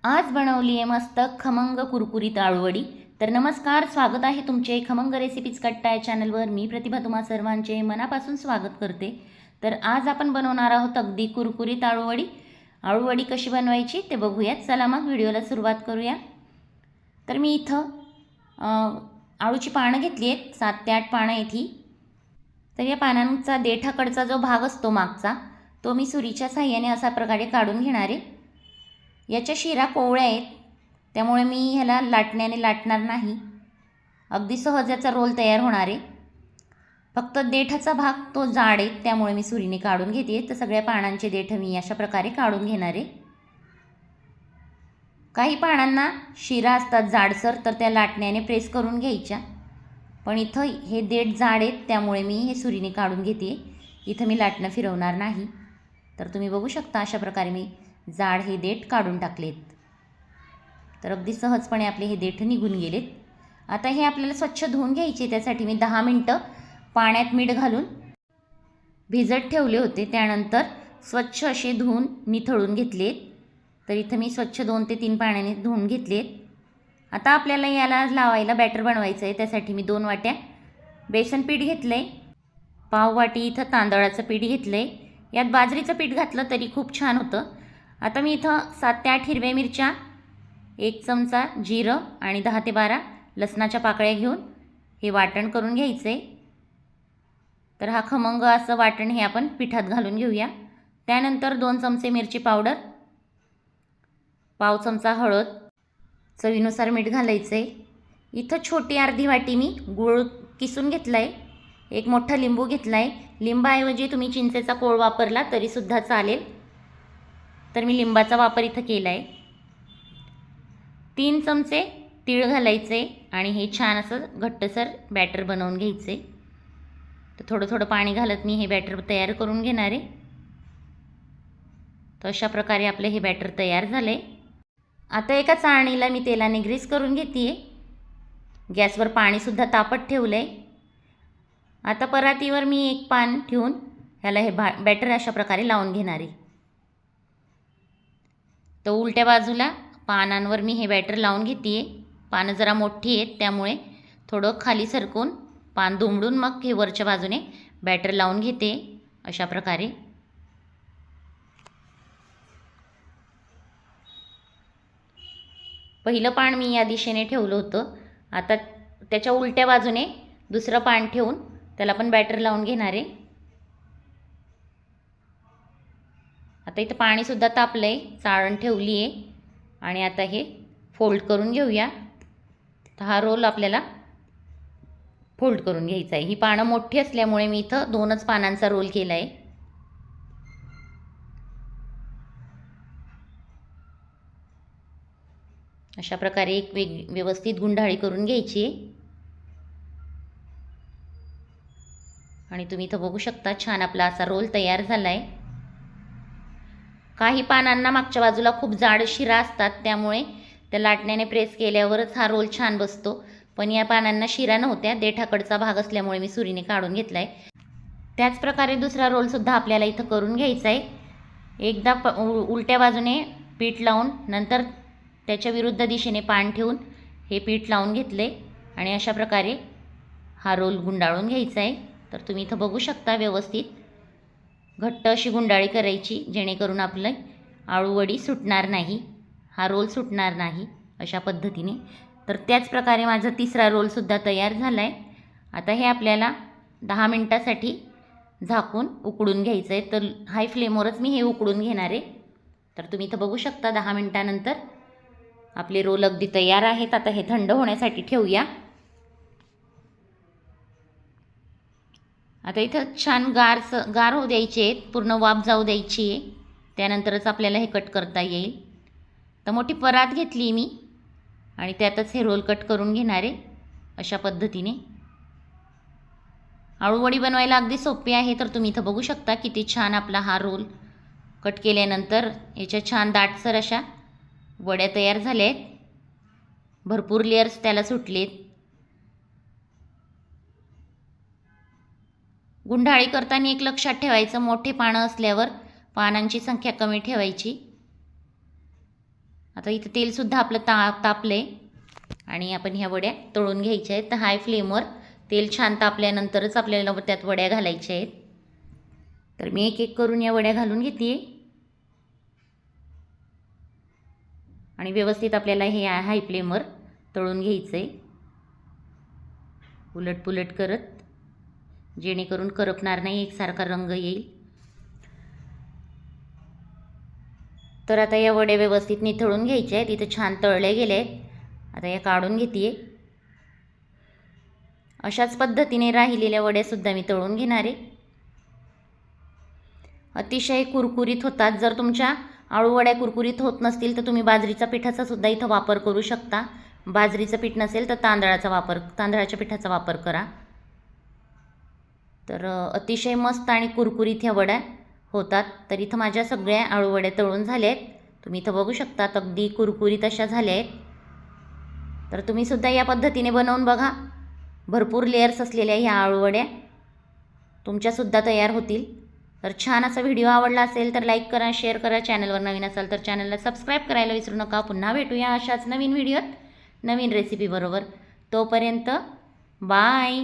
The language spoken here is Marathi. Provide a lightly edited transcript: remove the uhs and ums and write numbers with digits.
आज बनवली आहे मस्त खमंग कुरकुरीत आळूवडी। तर नमस्कार, स्वागत आहे तुमचे खमंग रेसिपीज कट्टा या चॅनलवर। मी प्रतिभा तुम्हा सर्वांचे मनापासून स्वागत करते। तर आज आपण बनवणार आहोत अगदी कुरकुरीत आळूवडी। आळूवडी कशी बनवायची ते बघूयात। चला मग व्हिडिओला सुरुवात करूया। तर मी इथं आळूची पानं घेतली आहेत, 7 ते 8 पानं आहेत ही। तर या पानांचा देठाकडचा जो भाग असतो मागचा, तो मी सुरीच्या साहाय्याने अशा प्रकारे काढून घेणार आहे। याच्या शिरा कोवळ्या आहेत, त्यामुळे मी ह्याला लाटण्याने लाटणार नाही, अगदी सहज याचा रोल तयार होणार आहे। फक्त देठाचा भाग तो जाड आहे, त्यामुळे मी सुरीने काढून घेते। तर सगळ्या पानांचे देठ मी अशा प्रकारे काढून घेणार आहे। काही पानांना शिरा असतात जाडसर, तर त्या लाटण्याने प्रेस करून घ्यायच्या, पण इथं हे देठ जाड आहेत, त्यामुळे मी हे सुरीने काढून घेते। इथं मी लाटणं फिरवणार नाही। तर तुम्ही बघू शकता अशा प्रकारे मी जाड हे देठ काढून टाकलेत। तर अगदी सहजपणे आपले हे देठ निघून गेलेत। आता हे आपल्याला स्वच्छ धुवून घ्यायचे। त्यासाठी मी 10 मिनिटं पाण्यात मीठ घालून भिजत ठेवले होते। त्यानंतर स्वच्छ असे धुवून निथळून घेतलेत। तर इथं मी स्वच्छ 2 ते 3 पाण्याने धुवून घेतलेत। आता आपल्याला याला लावायला बॅटर बनवायचं आहे। त्यासाठी मी 2 वाट्या बेसन पीठ घेतलं आहे, पाव वाटी इथं तांदळाचं पीठ घेतलं आहे। यात बाजरीचं पीठ घातलं तरी खूप छान होतं। आता मी इथं 7 ते 8 हिरव्या मिरच्या, 1 चमचा जिरं आणि 10 ते 12 लसणाच्या पाकळ्या घेऊन हे वाटण करून घ्यायचे। तर हा खमंग असं वाटण हे आपण पिठात घालून घेऊया। त्यानंतर 2 चमचे मिरची पावडर, पाव चमचा हळद, चवीनुसार मीठ घालायचं आहे। इथं छोटी अर्धी वाटी मी गूळ किसून घेतला आहे। एक मोठा लिंबू घेतला आहे। लिंबाऐवजी तुम्ही चिंचेचा कोळ वापरला तरीसुद्धा चालेल, तर मी लिंबाचा वापर इथं केला आहे। 3 चमचे तीळ घालायचे आणि हे छान असं घट्टसर बॅटर बनवून घ्यायचे। तर थोडं थोडं पाणी घालत मी हे बॅटर तयार करून घेणार आहे। तर अशा प्रकारे आपलं हे बॅटर तयार झालं आहे। आता एका चाळणीला मी तेलाने ग्रीस करून घेते आहे। गॅसवर पाणीसुद्धा तापत ठेवलं आहे। आता परातीवर मी एक पान ठेवून ह्याला हे बॅटर अशा प्रकारे लावून घेणार आहे। तर उलट्या बाजूला पानांवर मी हे बॅटर लावून घेते आहे। पानं जरा मोठी आहेत, त्यामुळे थोडं खाली सरकून पान दुमडून मग हे वरच्या बाजूने बॅटर लावून घेते अशा प्रकारे। पहिलं पान मी या दिशेने ठेवलं होतं। आता त्याच्या उलट्या बाजूने दुसरं पान ठेवून त्याला पण बॅटर लावून घेणार आहे। आता इथं पाणीसुद्धा तापलं आहे, चाळण ठेवली आहे आणि आता हे फोल्ड करून घेऊया। तर हा रोल आपल्याला फोल्ड करून घ्यायचा आहे। ही पानं मोठी असल्यामुळे मी इथं 2च पानांचा रोल केला आहे। अशा प्रकारे एक व्यवस्थित गुंडाळी करून घ्यायची आहे। आणि तुम्ही इथं बघू शकता छान आपला असा रोल तयार झाला आहे। काही पानांना मागच्या बाजूला खूप जाड शिरा असतात, त्यामुळे त्या लाटण्याने प्रेस केल्यावरच हा रोल छान बसतो, पण या पानांना शिरा नव्हत्या, देठाकडचा भाग असल्यामुळे मी सुरीने काढून घेतला आहे। त्याच प्रकारे दुसरा रोलसुद्धा आपल्याला इथं करून घ्यायचा आहे। एकदा उलट्या बाजूने पीठ लावून नंतर त्याच्या विरुद्ध दिशेने पान ठेवून हे पीठ लावून घेतले आणि अशा प्रकारे हा रोल गुंडाळून घ्यायचा आहे। तर तुम्ही इथं बघू शकता व्यवस्थित घट्ट अशी गुंडाळी करायची, जेणेकरून आपलं आळूवडी सुटणार नाही, हा रोल सुटणार नाही अशा पद्धतीने। तर त्याच प्रकारे माझा तिसरा रोलसुद्धा तयार झाला आहे। आता हे आपल्याला 10 मिनिटासाठी झाकून उकडून घ्यायचं आहे। तर हाय फ्लेमवरच मी हे उकडून घेणार आहे। तर तुम्ही इथं बघू शकता 10 मिनिटानंतर आपले रोल अगदी तयार आहेत। आता हे थंड होण्यासाठी ठेवूया। आता इथं छान गार होऊ द्यायचे आहेत, पूर्ण वाफ जाऊ द्यायची आहे, त्यानंतरच आपल्याला हे कट करता येईल। तर मोठी परात घेतली मी आणि त्यातच हे रोल कट करून घेणार आहे अशा पद्धतीने। आळूवडी बनवायला अगदी सोपी आहे। तर तुम्ही इथं बघू शकता किती छान आपला हा रोल कट केल्यानंतर याच्या छान दाटसर अशा वड्या तयार झाल्या आहेत, भरपूर लेयर्स त्याला सुटलेत। गुंडाळी करताना एक लक्षात ठेवायचं, मोठे पानं असल्यावर पानांची संख्या कमी ठेवायची। आता इथं तेलसुद्धा आपलं तापलं आहे आणि आपण ह्या वड्या तळून घ्यायच्या आहेत. तर हाय फ्लेमवर तेल छान तापल्यानंतरच आपल्याला त्यात वड्या घालायच्या आहेत. तर मी एक एक करून या वड्या घालून घेते आणि व्यवस्थित आपल्याला हे हाय फ्लेमवर तळून घ्यायचं आहे, उलटपुलट करत, जेणेकरून करपणार नाही, एकसारखा रंग येईल. तर आता या वड्या व्यवस्थित निथळून घ्यायच्या आहेत. इथं छान तळले गेले आहेत. आता या काढून घेते. अशाच पद्धतीने राहिलेल्या वड्यासुद्धा मी तळून घेणार आहे. अतिशय कुरकुरीत होतात. जर तुमच्या आळूवड्या कुरकुरीत होत नसतील तर तुम्ही बाजरीच्या पिठाचा सुद्धा इथं वापर करू शकता. बाजरीचं पीठ नसेल तर तांदळाच्या पिठाचा वापर करा. तर अतिशय मस्त आणि कुरकुरीत ह्या वड्या होतात. तर इथं माझ्या सगळ्या आळूवड्या तळून झाल्या आहेत. तुम्ही इथं बघू शकता अगदी कुरकुरीत अशा झाल्या आहेत. तर तुम्ही सुद्धा या पद्धतीने बनवून बघा. भरपूर लेयर्स असलेल्या ह्या आळूवड्या तुमच्यासुद्धा तयार होतील. तर छान असा व्हिडिओ आवडला असेल तर लाईक करा, शेअर करा. चॅनलवर नवीन असाल तर चॅनलला सबस्क्राईब करायला विसरू नका. पुन्हा भेटूया अशाच नवीन व्हिडिओत नवीन रेसिपी बरोबर. तोपर्यंत बाय.